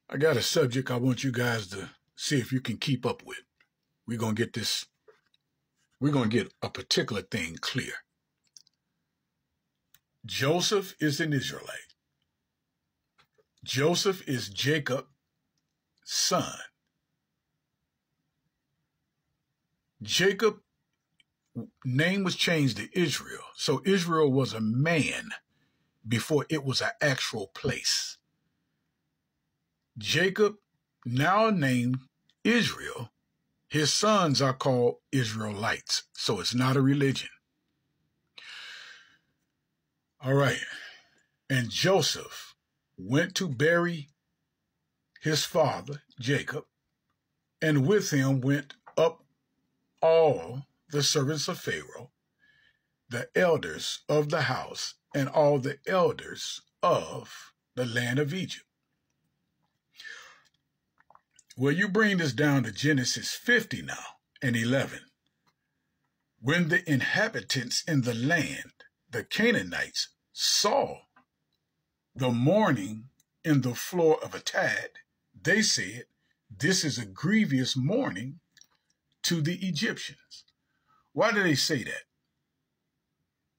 I got a subject I want you guys to see if you can keep up with. We're going to get a particular thing clear. Joseph is an Israelite. Joseph is Jacob's son. Jacob's name was changed to Israel. So Israel was a man before it was an actual place. Jacob, now named Israel, his sons are called Israelites. So it's not a religion. All right. And Joseph went to bury his father, Jacob, and with him went up all the servants of Pharaoh, the elders of the house, and all the elders of the land of Egypt. Well, you bring this down to Genesis 50 now and 11. When the inhabitants in the land, the Canaanites, saw the mourning in the floor of Atad, they said, "This is a grievous mourning to the Egyptians." Why do they say that?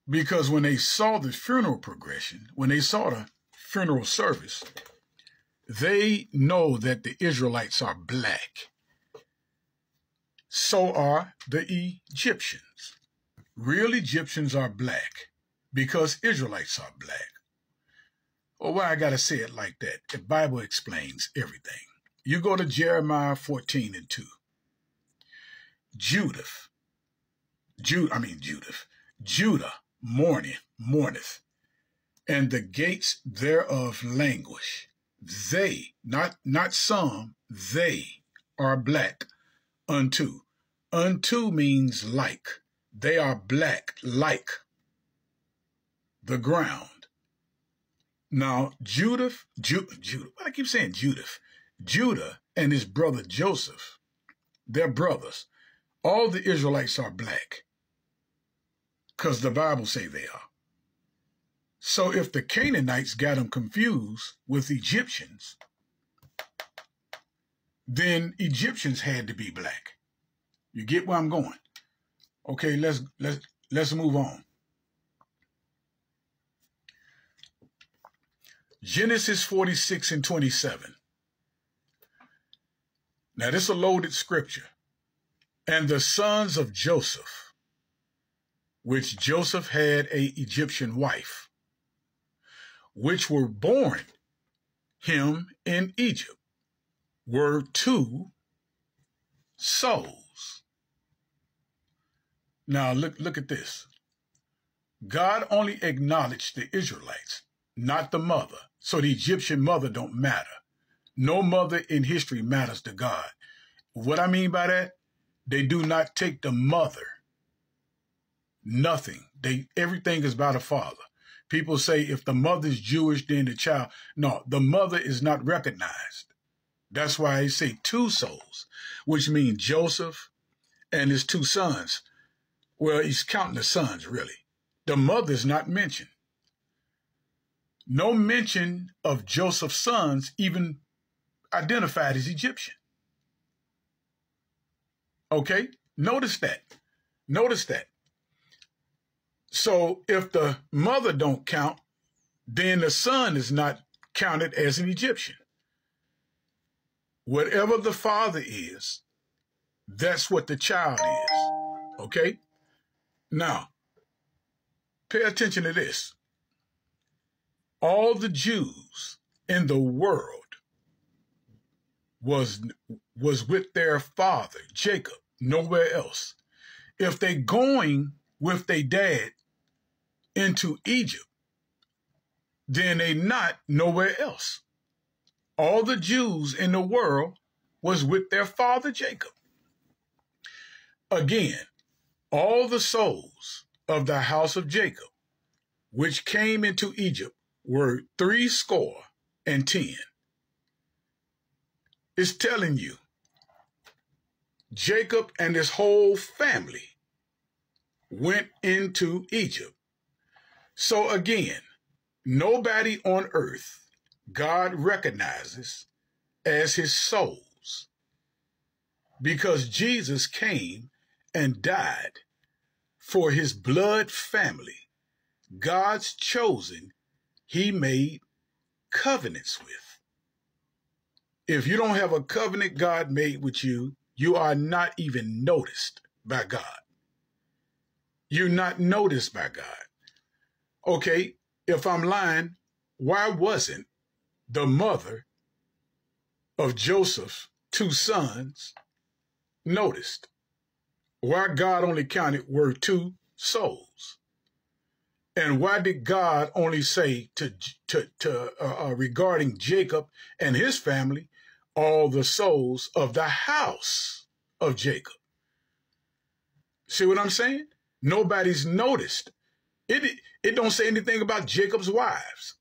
Because when they saw the funeral progression, when they saw the funeral service, they know that the Israelites are black. So are the Egyptians. Real Egyptians are black because Israelites are black. Well, why I got to say it like that? The Bible explains everything. You go to Jeremiah 14 and 2. Judah mourneth, and the gates thereof languish. They, not some, they are black unto. Unto means like. They are black like the ground. Now, Judah, why I keep saying Judah? Judah and his brother Joseph, they're brothers. All the Israelites are black because the Bible say they are. So if the Canaanites got them confused with Egyptians, then Egyptians had to be black. You get where I'm going? Okay, let's move on. Genesis 46 and 27. Now this is a loaded scripture. And the sons of Joseph, which Joseph had a Egyptian wife, which were born him in Egypt, were 2 souls. Now look at this. God only acknowledged the Israelites, not the mother. So the Egyptian mother don't matter. No mother in history matters to God. What I mean by that, they do not take the mother. Nothing. Everything is about a father. People say if the mother's Jewish, then the child. No, the mother is not recognized. That's why they say 2 souls, which means Joseph and his 2 sons. Well, he's counting the sons, really. The mother is not mentioned. No mention of Joseph's sons even identified as Egyptian. Okay? Notice that. Notice that. So if the mother don't count, then the son is not counted as an Egyptian. Whatever the father is, that's what the child is. Okay? Now, pay attention to this. All the Jews in the world was with their father, Jacob, nowhere else. If they going with their dad into Egypt, then they not nowhere else. All the Jews in the world was with their father, Jacob. Again, all the souls of the house of Jacob, which came into Egypt, were 70. It's telling you, Jacob and his whole family went into Egypt. So again, nobody on earth God recognizes as his souls, because Jesus came and died for his blood family, God's chosen, he made covenants with. If you don't have a covenant God made with you, you are not even noticed by God. You're not noticed by God. Okay, if I'm lying, why wasn't the mother of Joseph's 2 sons noticed? Why God only counted were 2 souls? And why did God only say regarding Jacob and his family, all the souls of the house of Jacob? See what I'm saying? Nobody's noticed. It don't say anything about Jacob's wives.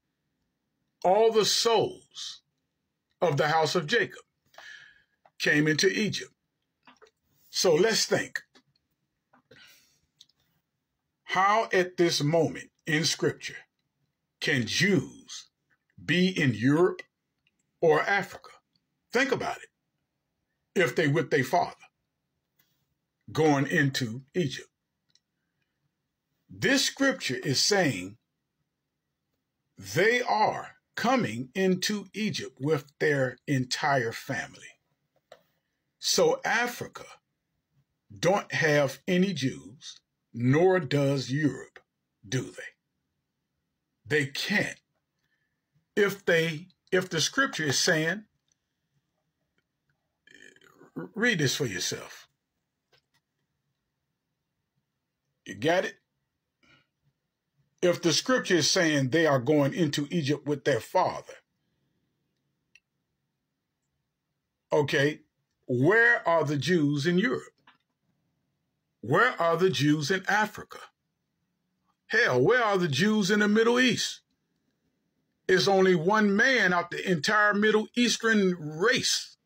All the souls of the house of Jacob came into Egypt. So let's think. How at this moment in Scripture can Jews be in Europe or Africa? Think about it. If they with their father going into Egypt. This scripture is saying they are coming into Egypt with their entire family. So Africa don't have any Jews, nor does Europe, do they? They can't. If the scripture is saying, read this for yourself. You got it? If the scripture is saying they are going into Egypt with their father, okay, where are the Jews in Europe? Where are the Jews in Africa? Hell, where are the Jews in the Middle East? It's only one man out the entire Middle Eastern race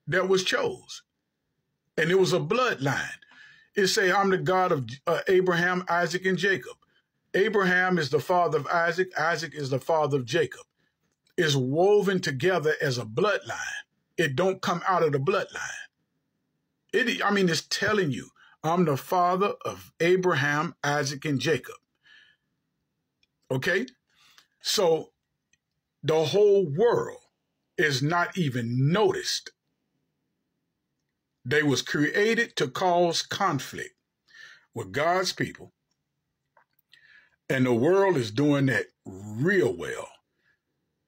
that was chose. And it was a bloodline. It say, I'm the God of Abraham, Isaac, and Jacob. Abraham is the father of Isaac. Isaac is the father of Jacob. It's woven together as a bloodline. It don't come out of the bloodline. It's telling you, I'm the father of Abraham, Isaac, and Jacob. Okay? So the whole world is not even noticed. They was created to cause conflict with God's people. And the world is doing that real well.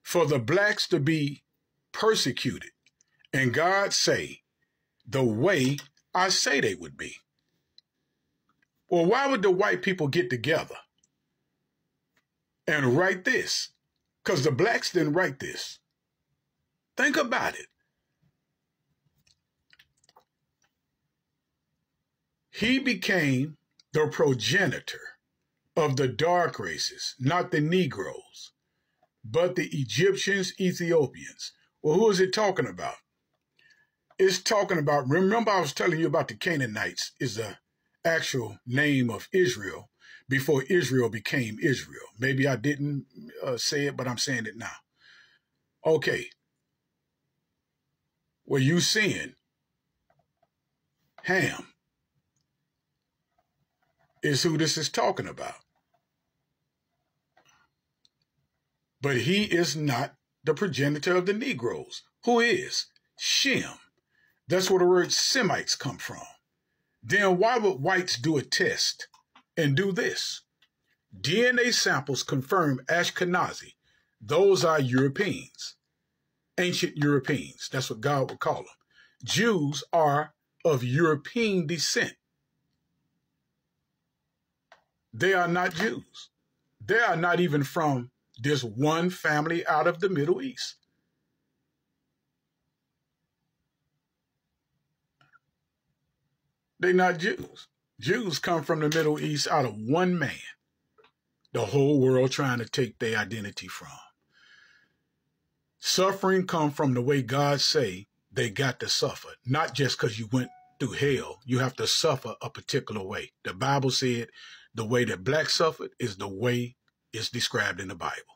For the blacks to be persecuted. And God say, the way I say they would be. Well, why would the white people get together and write this? Because the blacks didn't write this. Think about it. He became the progenitor of the dark races, not the Negroes, but the Egyptians, Ethiopians. Well, who is it talking about? It's talking about, remember I was telling you about the Canaanites is the actual name of Israel before Israel became Israel. Maybe I didn't say it, but I'm saying it now. Okay. Well, you seeing Ham is who this is talking about. But he is not the progenitor of the Negroes. Who is? Shem. That's where the word Semites come from. Then why would whites do a test and do this? DNA samples confirm Ashkenazi. Those are Europeans. Ancient Europeans. That's what God would call them. Jews are of European descent. They are not Jews. They are not even from this one family out of the Middle East. They're not Jews. Jews come from the Middle East out of one man. The whole world trying to take their identity from. Suffering come from the way God say they got to suffer. Not just because you went through hell. You have to suffer a particular way. The Bible said the way that blacks suffered is the way it's described in the Bible.